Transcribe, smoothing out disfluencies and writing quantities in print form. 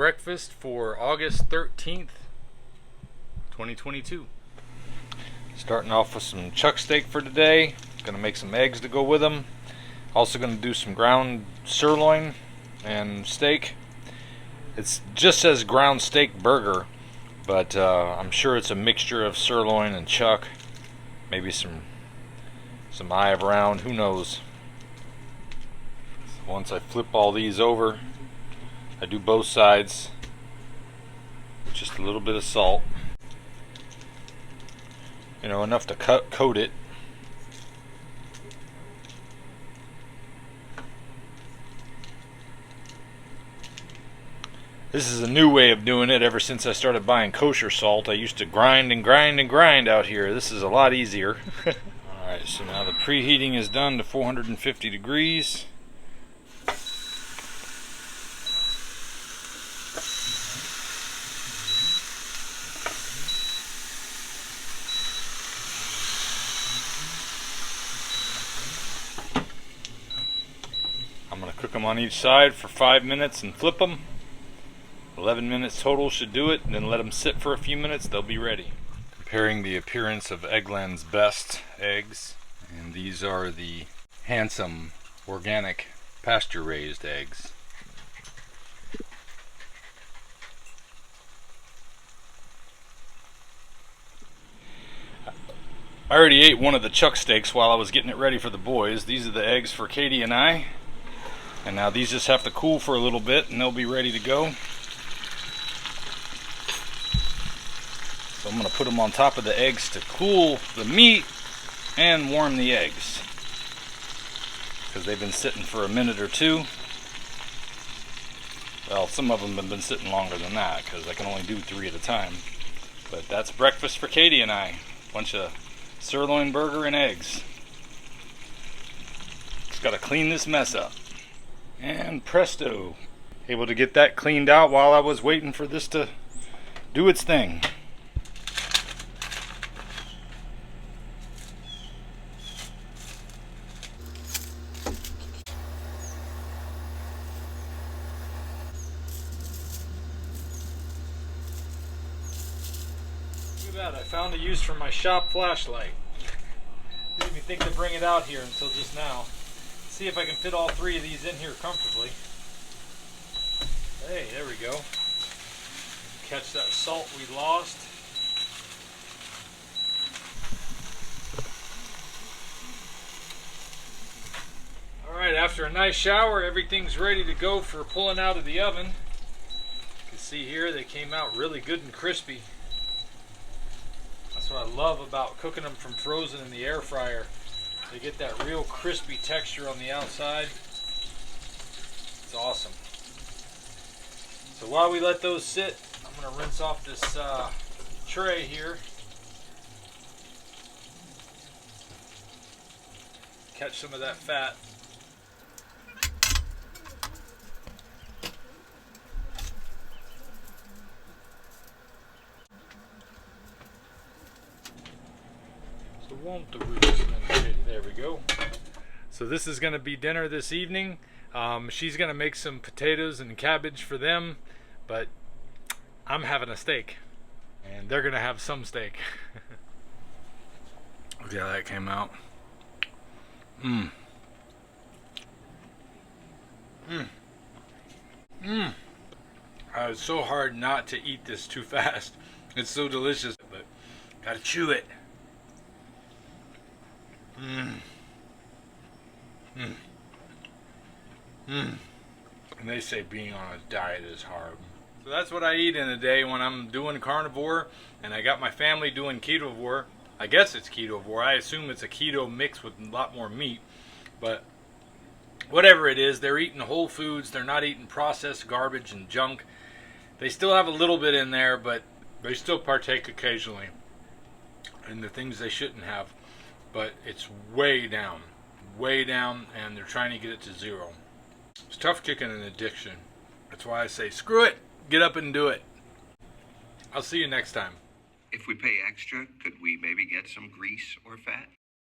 breakfast for August 13th, 2022. Starting off with some chuck steak for today. Gonna make some eggs to go with them. Also gonna do some ground sirloin and steak. It just says ground steak burger, but I'm sure it's a mixture of sirloin and chuck. Maybe some eye of round, who knows. So once I flip all these over, I do both sides with just a little bit of salt. You know, enough to coat it. This is a new way of doing it ever since I started buying kosher salt. I used to grind and grind and grind out here. This is a lot easier. Alright, so now the preheating is done to 450 degrees. I'm going to cook them on each side for 5 minutes and flip them. 11 minutes total should do it, and then let them sit for a few minutes, they'll be ready. Comparing the appearance of Eggland's Best eggs, and these are the handsome organic pasture raised eggs. I already ate one of the chuck steaks while I was getting it ready for the boys. These are the eggs for Katie and I, and now these just have to cool for a little bit and they'll be ready to go. So I'm going to put them on top of the eggs to cool the meat and warm the eggs, because they've been sitting for a minute or two. Well, some of them have been sitting longer than that because I can only do 3 at a time. But that's breakfast for Katie and I. Bunch of sirloin burger and eggs. Just got to clean this mess up. And presto. Able to get that cleaned out while I was waiting for this to do its thing. I found a use for my shop flashlight. Didn't even think to bring it out here until just now. See if I can fit all 3 of these in here comfortably. Hey, there we go. Catch that salt we lost. Alright, after a nice shower, everything's ready to go for pulling out of the oven. You can see here they came out really good and crispy. That's what I love about cooking them from frozen in the air fryer. They get that real crispy texture on the outside. It's awesome. So while we let those sit, I'm going to rinse off this tray here. Catch some of that fat. There we go. So this is going to be dinner this evening. She's going to make some potatoes and cabbage for them, but I'm having a steak, and they're going to have some steak. Look how that came out. It's so hard not to eat this too fast. It's so delicious, but gotta chew it. And they say being on a diet is hard. So that's what I eat in a day when I'm doing carnivore, and I got my family doing ketovore. I guess it's ketovore. I assume it's a keto mix with a lot more meat, but whatever it is, they're eating whole foods. They're not eating processed garbage and junk. They still have a little bit in there, but they still partake occasionally in the things they shouldn't have. But it's way down, and they're trying to get it to 0. It's tough kicking an addiction. That's why I say, screw it, get up and do it. I'll see you next time. If we pay extra, could we maybe get some grease or fat?